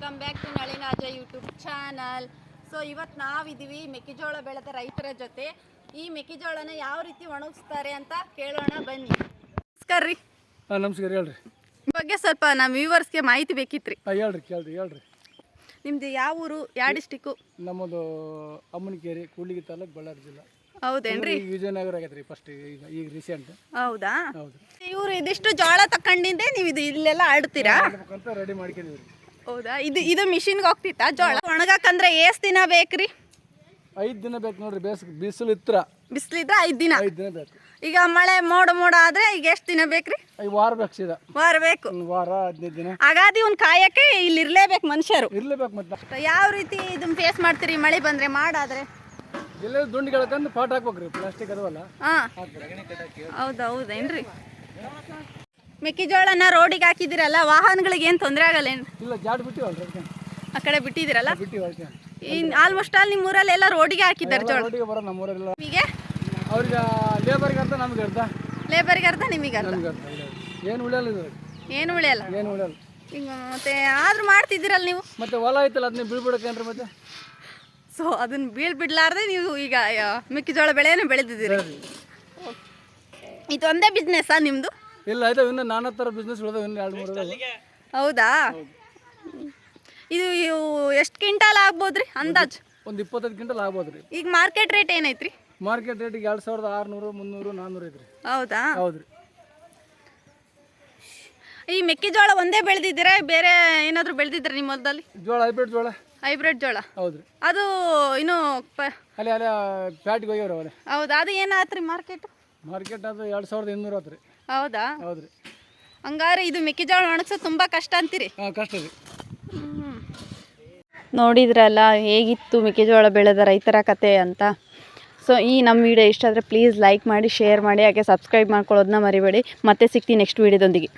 Welcome back to ನಳಿನಾಜ YouTube channel. So ಇವತ್ತು ನಾವಿದ್ದೀವಿ ಮೆಕ್ಕೆಜೋಳ ಬೆಳೆದ ರೈತರ ಜೊತೆ. ಈ ಮೆಕ್ಕೆಜೋಳನ ಯಾವ ರೀತಿ ಒಣಗಿಸ್ತಾರೆ ಅಂತ ಕೇಳೋಣ ಬನ್ನಿ. ನಮಸ್ಕಾರ ರೀ. ನಮಸ್ಕಾರ, ಹೇಳ್ರಿ. ಈ ಬಗ್ಗೆ ಸ್ವಲ್ಪ ನಮ್ಮ ವ್ಯೂವರ್ಸ್ಗೆ ಮಾಹಿತಿ ಬೇಕಿತ್ತು ರೀ. ಹೇಳ್ರಿ. ನಿಮ್ದು ಯಾವ ಊರು, ಯಾವ ಡಿಸ್ಟಿಕ್ಕು? ನಮ್ಮದು ಅಮ್ಮನಕೇರಿ, ಕೂಡ್ಲಿಗಿ ತಾಲೂಕು, ಬಳ್ಳಾರಿ ಜಿಲ್ಲಾ. ಹೌದೇನ್ರಿ? ವಿಜಯನಗರ ಆಗೈತೆ ರೀ ಫಸ್ಟ್, ಈಗ ರೀಸೆಂಟ್. ಹೌದಾ? ಹೌದು. ಇವ್ರು ಇದಿಷ್ಟು ಜೋಳ ತಕೊಂಡಿಂದೆ ನೀವು ಇಲ್ಲೆಲ್ಲ ಆಡ್ತೀರಾ ಅಂತ ರೆಡಿ ಮಾಡ್ಕೊಂಡಿವ್ರಿ. ಹೌದಾ? ಇದು ಮಿಷಿನ್ಗೆ ಹೋಗ್ತಿತ್ತಾ ಜೋಳ ಒಣಗಕ್ಕಂದ್ರೆ ಎಷ್ಟು ದಿನ ಬೇಕ್ರಿ? 5 ದಿನ ಬೇಕು ನೋಡ್ರಿ. ಬಿಸಿಲು ಇತ್ರ ಬಿಸಿಲಿದ್ರೆ 5 ದಿನ. 5 ದಿನ ಬೇಕು. ಈಗ ಮಳೆ ಮೋಡ ಆದ್ರೆ ಈಗ ಎಷ್ಟು ದಿನ ಬೇಕ್ರಿ? 5 ವಾರ ಬೇಕು. ಸೀದಾ ವಾರ ಬೇಕು. 1 ವಾರ 15 ದಿನ. ಹಾಗಾದ್ರೆ ಇವ್ನ ಕಾಯಕ್ಕೆ ಇಲ್ಲಿ ಇರ್ಲೇಬೇಕು ಮನುಷ್ಯರು. ಇರ್ಲೇಬೇಕು. ಮತ್ತೆ ಯಾವ ರೀತಿ ಇದನ್ನ ಫೇಸ್ ಮಾಡ್ತೀರಿ ಮಳೆ ಬಂದ್ರೆ, ಮಾಡಾದ್ರೆ? ಎಲ್ಲ ದುಂಡಿಗಳಕ್ಕಂದು ಪಾಟ್ ಹಾಕ್ಬೇಕ್ರಿ, ಪ್ಲಾಸ್ಟಿಕ್ ಅದವಲ್ಲ. ಹೌದೇನ್ರಿ? ಮೆಕ್ಕೆಜೋಳನ ರೋಡಿಗೆ ಹಾಕಿದಿರಲ್ಲ, ವಾಹನಗಳಿಗೆ ಏನು ತೊಂದರೆ ಆಗಲ್ಲ ಏನು? ಇಲ್ಲ, ಜಾಡ್ ಬಿಟ್ಟಿವಲ್ರಿ, ಅದಕ್ಕೆ ಆ ಕಡೆ ಬಿಟ್ಟಿದ್ದೀರಲ್ಲ. ಬಿಟ್ಟಿವಲ್ರಿ. ಆಲ್ಮೋಸ್ಟ್ ಆಲ್ ನಿಮ್ಮ ಊರಲ್ಲಿ ಎಲ್ಲ ರೋಡಿಗೆ ಹಾಕಿದ್ದಾರೆ ಜೋಳ. ರೋಡಿಗೆ ಬರೋ ನಮ್ಮೂರೆಲ್ಲ ಹೀಗೆ ಅವ್ರಿಗೆ ಲೇಬರ್ಗೆ ಅರ್ಧ, ನಮ್ಗೆ ಅರ್ಧ. ಲೇಬರ್ಗೆ ಅರ್ಧ, ನಿಮಗೆ ಅರ್ಧ. ಏನು ಉಳಿಯಲ್ಲ ಇದು. ಏನು ಉಳಿಯಲ್ಲ. ಈಗ ಮತ್ತೆ ಆದ್ರೂ ಮಾಡ್ತಿದ್ದೀರಲ್ಲ ನೀವು. ಮತ್ತೆ ಹೊಲ ಐತಲ್ಲ, ಅದನ್ನ ಬೀಳ್ಬಿಡಕೇನ್ರಿ ಮತ್ತೆ. ಸೊ ಅದನ್ನ ಬಿಡ್ಲಾರ್ದೆ ನೀವು ಈಗ ಮೆಕ್ಕೆಜೋಳ ಬೆಳೆಯನ್ನು ಬೆಳೆದಿದ್ದೀರಿ. ಇದು ಒಂದೇ ಬಿಸ್ನೆಸ್ಸಾ ನಿಮ್ಮದು? ಇಲ್ಲ, ಆಯ್ತು. ಇನ್ನು ನಾನಾ ಥರ ಬಿಸ್ನೆಸ್ ಉಳಿದ, ಇನ್ನು 2-3 ಅದಾವ. ಹೌದಾ? ಇದು ಎಷ್ಟು ಕ್ವಿಂಟಾಲ್ ಆಗ್ಬೋದ್ರಿ ಅಂದಾಜು? ಒಂದು 25 ಕ್ವಿಂಟಲ್ ಆಗ್ಬೋದು ರೀ. ಈಗ ಮಾರ್ಕೆಟ್ ರೇಟ್ ಏನೈತ್ರಿ? ಮಾರ್ಕೆಟ್ ರೇಟಿಗೆ 2600, 300, 400 ಐತ್ರಿ. ಹೌದಾ? ಹೌದ್ರಿ. ಈ ಮೆಕ್ಕೆಜೋಳ ಒಂದೇ ಬೆಳೆದಿದ್ದೀರಾ, ಬೇರೆ ಏನಾದರೂ ಬೆಳೆದಿದ್ದೀರಾ ನಿಮ್ಮ ಹೊಲದಲ್ಲಿ? ಜೋಳ ಹೈಬ್ರಿಡ್ ಜೋಳ. ಹೌದ್ರಿ. ಅದು ಇನ್ನು ಅಲ್ಲಿ ಪ್ಯಾಟಿಗೆ ಹೋಗ್ಯವ್ರಿ ಅವರೇ. ಹೌದಾ? ಅದು ಏನಾತ್ರಿ ಮಾರ್ಕೆಟ್ ಅದು 2800 ಆತ್ರಿ. ಹೌದಾ? ಹೌದ್ರಿ. ಹಂಗಾರೆ ಇದು ಮೆಕ್ಕೆಜೋಳ ಒಣಗ್ಸೋದು ತುಂಬ ಕಷ್ಟ ಅಂತೀರಿ? ಕಷ್ಟ ರೀ. ನೋಡಿದ್ರಲ್ಲ ಹೇಗಿತ್ತು ಮೆಕ್ಕೆಜೋಳ ಬೆಳೆದ ರೈತರ ಕತೆ ಅಂತ. ಸೊ ಈ ನಮ್ಮ ವಿಡಿಯೋ ಇಷ್ಟ ಆದರೆ ಪ್ಲೀಸ್ ಲೈಕ್ ಮಾಡಿ, ಶೇರ್ ಮಾಡಿ, ಹಾಗೆ ಸಬ್ಸ್ಕ್ರೈಬ್ ಮಾಡ್ಕೊಳ್ಳೋದನ್ನ ಮರಿಬೇಡಿ. ಮತ್ತೆ ಸಿಗ್ತೀನಿ ನೆಕ್ಸ್ಟ್ ವಿಡಿಯೋದೊಂದಿಗೆ.